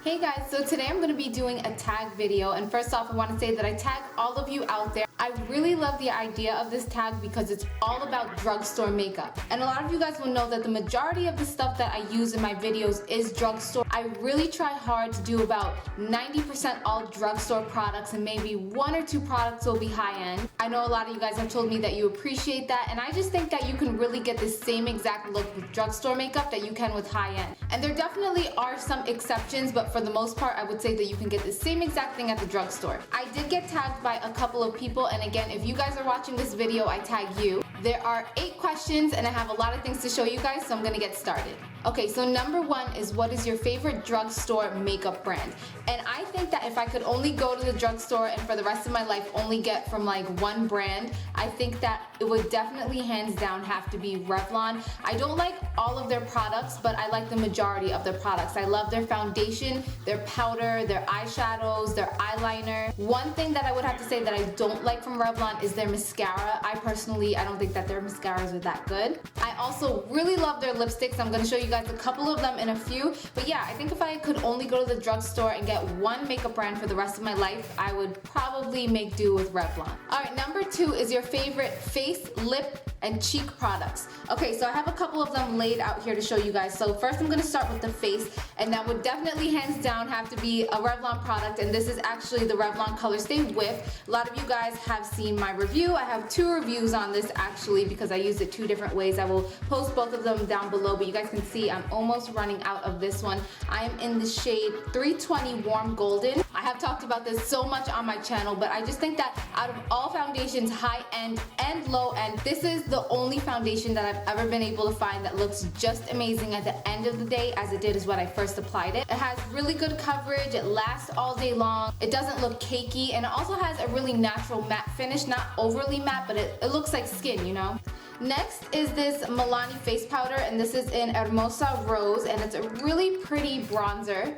Hey guys, so today I'm going to be doing a tag video, and first off I want to say that I tag all of you out there. I really love the idea of this tag because it's all about drugstore makeup. And a lot of you guys will know that the majority of the stuff that I use in my videos is drugstore. I really try hard to do about 90% all drugstore products, and maybe one or two products will be high-end. I know a lot of you guys have told me that you appreciate that, and I just think that you can really get the same exact look with drugstore makeup that you can with high-end. And there definitely are some exceptions, but for the most part I would say that you can get the same exact thing at the drugstore. I did get tagged by a couple of people, and again, if you guys are watching this video, I tag you. There are 8 questions and I have a lot of things to show you guys, so I'm gonna get started. Okay, so number 1 is, what is your favorite drugstore makeup brand? And I think that if I could only go to the drugstore and for the rest of my life only get from like one brand, I think that it would definitely hands down have to be Revlon. I don't like all of their products, but I like the majority of their products. I love their foundation, their powder, their eyeshadows, their eyeliner. One thing that I would have to say that I don't like from Revlon is their mascara. I don't think that their mascaras are that good. I also really love their lipsticks. I'm going to show you guys a couple of them in a few. But yeah, I think if I could only go to the drugstore and get one makeup brand for the rest of my life, I would probably make do with Revlon. Alright, number 2 is your favorite face, lip, and cheek products. Okay, so I have a couple of them laid out here to show you guys. So first I'm going to start with the face, and that would definitely hands down have to be a Revlon product, and this is actually the Revlon Color Stay Whip. A lot of you guys have seen my review. I have 2 reviews on this actually because I used it 2 different ways. I will post both of them down below, but you guys can see I'm almost running out of this one. I am in the shade 320 Warm Golden. I have talked about this so much on my channel, but I just think that out of all foundations, high end and low end, this is the only foundation that I've ever been able to find that looks just amazing at the end of the day as it did as when I first applied it. It has really good coverage, it lasts all day long, it doesn't look cakey, and it also has a really natural matte finish, not overly matte, but it looks like skin, you know? Next is this Milani face powder, and this is in Hermosa Rose, and it's a really pretty bronzer.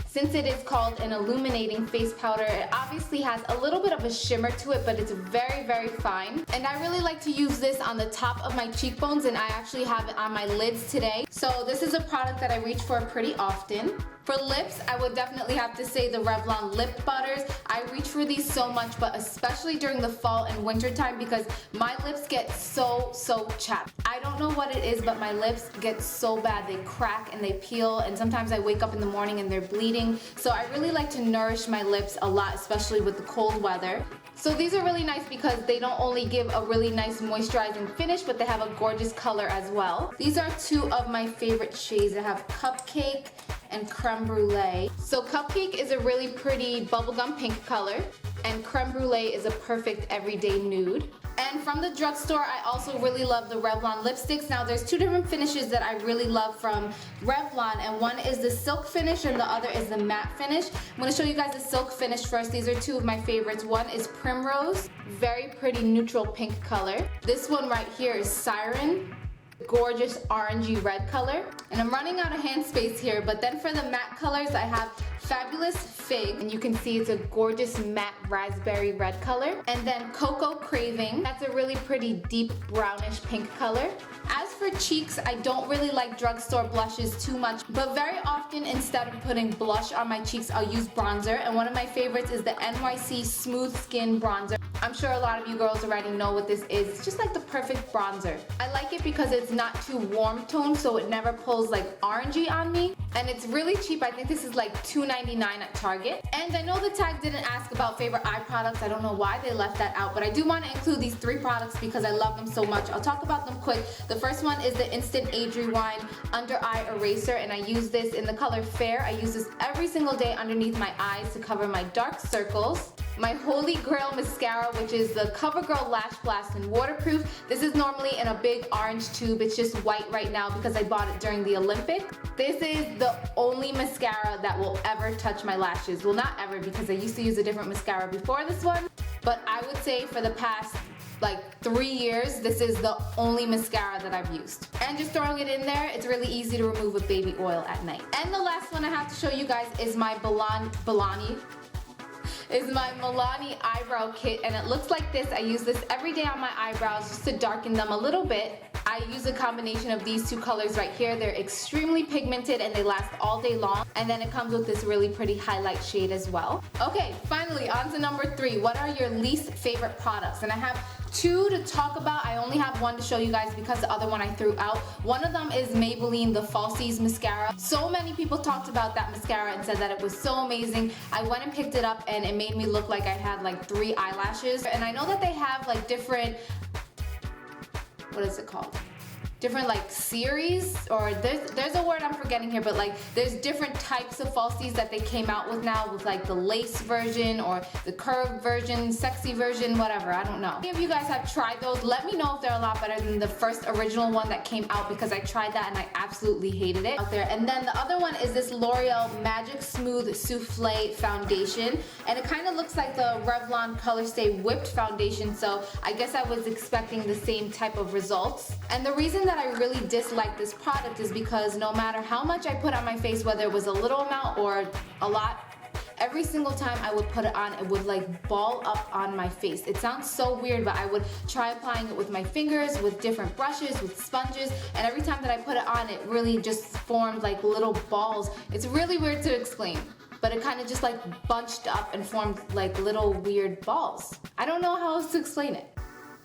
Since it is called an illuminating face powder, it obviously has a little bit of a shimmer to it, but it's very, very fine. And I really like to use this on the top of my cheekbones, and I actually have it on my lids today. So this is a product that I reach for pretty often. For lips, I would definitely have to say the Revlon lip butters. I reach for these so much, but especially during the fall and winter time because my lips get so chapped. I don't know what it is, but my lips get so bad. They crack and they peel, and sometimes I wake up in the morning and they're bleeding. So I really like to nourish my lips a lot, especially with the cold weather. So these are really nice because they don't only give a really nice moisturizing finish, but they have a gorgeous color as well. These are 2 of my favorite shades. I have Cupcake and Creme Brulee. So Cupcake is a really pretty bubblegum pink color, and Creme Brulee is a perfect everyday nude. And from the drugstore, I also really love the Revlon lipsticks. Now there's 2 different finishes that I really love from Revlon, and one is the silk finish and the other is the matte finish. I'm going to show you guys the silk finish first. These are 2 of my favorites. One is Primrose, very pretty neutral pink color. This one right here is Siren, gorgeous orangey red color. And I'm running out of hand space here, but then for the matte colors I have Fabulous Fig, and you can see it's a gorgeous matte raspberry red color. And then Cocoa Craving, that's a really pretty deep brownish pink color. As for cheeks, I don't really like drugstore blushes too much, but very often instead of putting blush on my cheeks, I'll use bronzer, and one of my favorites is the NYC Smooth Skin Bronzer. I'm sure a lot of you girls already know what this is. It's just like the perfect bronzer. I like it because it's not too warm toned, so it never pulls like orangey on me, and it's really cheap. I think this is like $2.99 at Target. And I know the tag didn't ask about favorite eye products. I don't know why they left that out, but I do want to include these 3 products because I love them so much. I'll talk about them quick. The first one is the Instant Age Rewind Under Eye Eraser, and I use this in the color Fair. I use this every single day underneath my eyes to cover my dark circles. My Holy Grail mascara, which is the CoverGirl Lash Blast and Waterproof. This is normally in a big orange tube. It's just white right now because I bought it during the Olympics. This is the only mascara that will ever touch my lashes. Well, not ever, because I used to use a different mascara before this one, but I would say for the past like 3 years, this is the only mascara that I've used. And just throwing it in there, it's really easy to remove with baby oil at night. And the last one I have to show you guys is my Milani eyebrow kit, and it looks like this. I use this every day on my eyebrows just to darken them a little bit. I use a combination of these two colors right here. They're extremely pigmented and they last all day long. And then it comes with this really pretty highlight shade as well. Okay, finally on to number 3. What are your least favorite products? And I have 2 to talk about. I only have 1 to show you guys because the other one I threw out. One of them is Maybelline the Falsies mascara. So many people talked about that mascara and said that it was so amazing. I went and picked it up and it made me look like I had like 3 eyelashes. And I know that they have like different, what is it called? Different like series, or there's a word I'm forgetting here, but like there's different types of falsies that they came out with now, with like the lace version or the curved version, sexy version, whatever, I don't know. If any of you guys have tried those, let me know if they're a lot better than the first original one that came out, because I tried that and I absolutely hated it out there. And then the other one is this L'Oreal Magic Smooth Souffle Foundation, and it kind of looks like the Revlon Color Stay Whipped Foundation, so I guess I was expecting the same type of results. And the reason that I really dislike this product is because no matter how much I put on my face, whether it was a little amount or a lot, every single time I would put it on, it would like ball up on my face. It sounds so weird, but I would try applying it with my fingers, with different brushes, with sponges, and every time that I put it on, it really just formed like little balls. It's really weird to explain, but it kind of just like bunched up and formed like little weird balls. I don't know how else to explain it.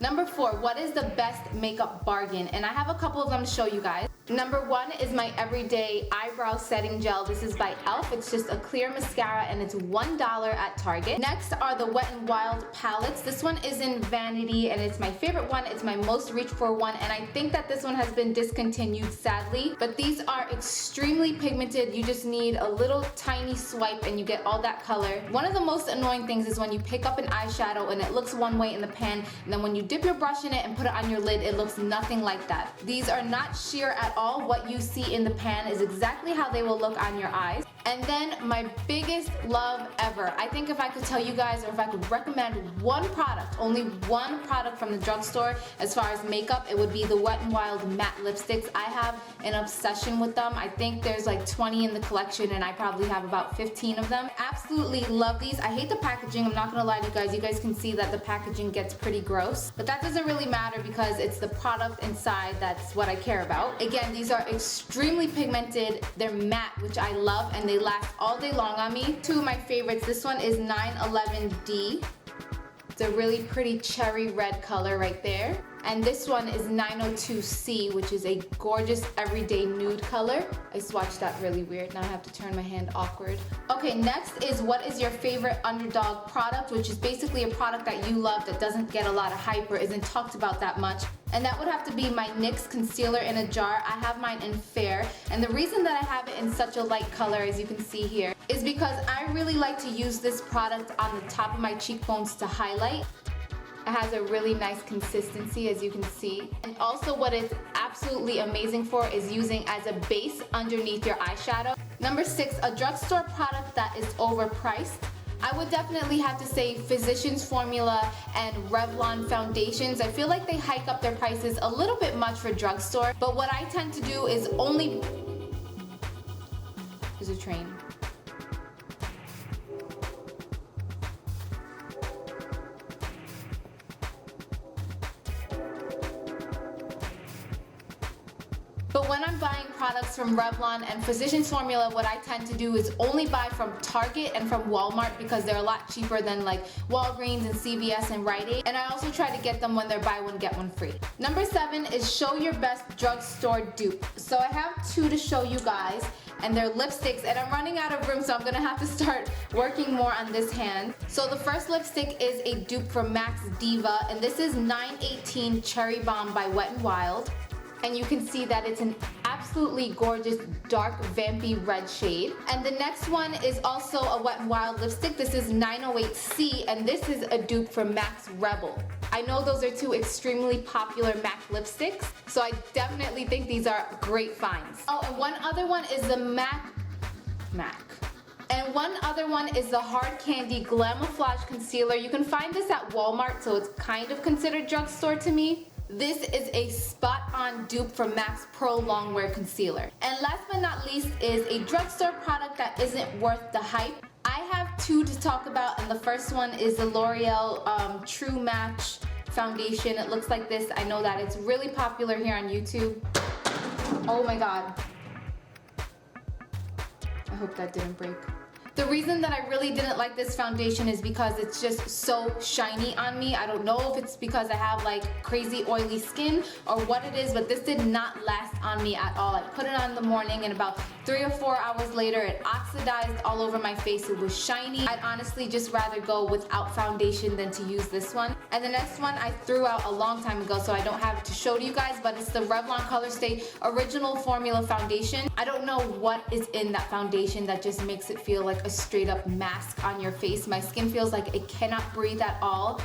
Number 4, what is the best makeup bargain? And I have a couple of them to show you guys. Number 1 is my everyday eyebrow setting gel. This is by e.l.f. It's just a clear mascara and it's $1 at Target. Next are the Wet n Wild palettes. This one is in Vanity and it's my favorite one. It's my most reached for one, and I think that this one has been discontinued, sadly. But these are extremely pigmented. You just need a little tiny swipe and you get all that color. One of the most annoying things is when you pick up an eyeshadow and it looks one way in the pan, and then when you dip your brush in it and put it on your lid, it looks nothing like that. These are not sheer at all. What you see in the pan is exactly how they will look on your eyes. And then my biggest love ever, I think if I could tell you guys, or if I could recommend one product, only one product from the drugstore as far as makeup, it would be the Wet n Wild matte lipsticks. I have an obsession with them. I think there's like 20 in the collection and I probably have about 15 of them. Absolutely love these. I hate the packaging, I'm not gonna lie to you guys. You guys can see that the packaging gets pretty gross, but that doesn't really matter because it's the product inside that's what I care about. Again, these are extremely pigmented. They're matte, which I love, and they last all day long on me. 2 of my favorites, this one is 911D. It's a really pretty cherry red color right there. And this one is 902C, which is a gorgeous everyday nude color. I swatched that really weird. Now I have to turn my hand awkward. Okay, next is what is your favorite Underdog product, which is basically a product that you love that doesn't get a lot of hype or isn't talked about that much. And that would have to be my NYX concealer in a jar. I have mine in Fair. And the reason that I have it in such a light color, as you can see here, is because I really like to use this product on the top of my cheekbones to highlight. It has a really nice consistency, as you can see. And also what it's absolutely amazing for is using as a base underneath your eyeshadow. Number 6, a drugstore product that is overpriced. I would definitely have to say Physicians Formula and Revlon foundations. I feel like they hike up their prices a little bit much for drugstore, but what I tend to do is only... There's a train. But when I'm buying products from Revlon and Physicians Formula, what I tend to do is only buy from Target and from Walmart because they're a lot cheaper than like Walgreens and CVS and Rite Aid. And I also try to get them when they're buy one, get one free. Number 7 is show your best drugstore dupe. So I have 2 to show you guys, and they're lipsticks, and I'm running out of room, so I'm gonna have to start working more on this hand. So the first lipstick is a dupe from Max Diva, and this is 918 Cherry Bomb by Wet n Wild. And you can see that it's an absolutely gorgeous dark vampy red shade. And the next one is also a Wet n Wild lipstick. This is 908C, and this is a dupe from Max Rebel. I know those are 2 extremely popular MAC lipsticks, so I definitely think these are great finds. Oh, and one other one is the MAC. And one other one is the Hard Candy Glamouflage Concealer. You can find this at Walmart, so it's kind of considered drugstore to me. This is a spot-on dupe from MAC's Pro Longwear Concealer. And last but not least is a drugstore product that isn't worth the hype. I have 2 to talk about, and the first one is the L'Oreal True Match foundation. It looks like this. I know that it's really popular here on YouTube. Oh my god. I hope that didn't break. The reason that I really didn't like this foundation is because it's just so shiny on me. I don't know if it's because I have like crazy oily skin or what it is, but this did not last on me at all. I put it on in the morning and about 3 or 4 hours later it oxidized all over my face. It was shiny. I'd honestly just rather go without foundation than to use this one. And the next one I threw out a long time ago, so I don't have it to show to you guys, but it's the Revlon Color Stay Original Formula Foundation. I don't know what is in that foundation that just makes it feel like a straight up mask on your face. My skin feels like it cannot breathe at all.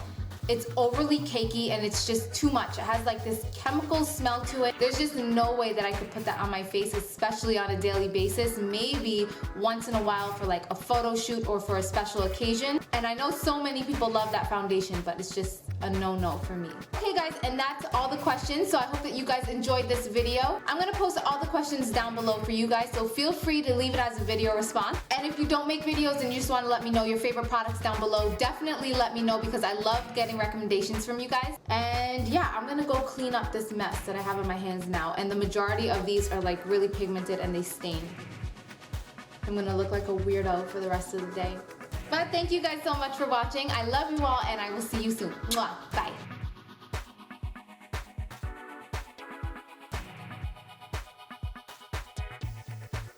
It's overly cakey and it's just too much. It has like this chemical smell to it. There's just no way that I could put that on my face, especially on a daily basis. Maybe once in a while for like a photo shoot or for a special occasion. And I know so many people love that foundation, but it's just a no-no for me. Okay guys, and that's all the questions. So I hope that you guys enjoyed this video. I'm gonna post all the questions down below for you guys, so feel free to leave it as a video response. And if you don't make videos and you just wanna let me know your favorite products down below, definitely let me know because I love getting recommendations from you guys. And yeah, I'm gonna go clean up this mess that I have on my hands now. And the majority of these are like really pigmented and they stain. I'm gonna look like a weirdo for the rest of the day. But thank you guys so much for watching. I love you all and I will see you soon. Mwah. Bye.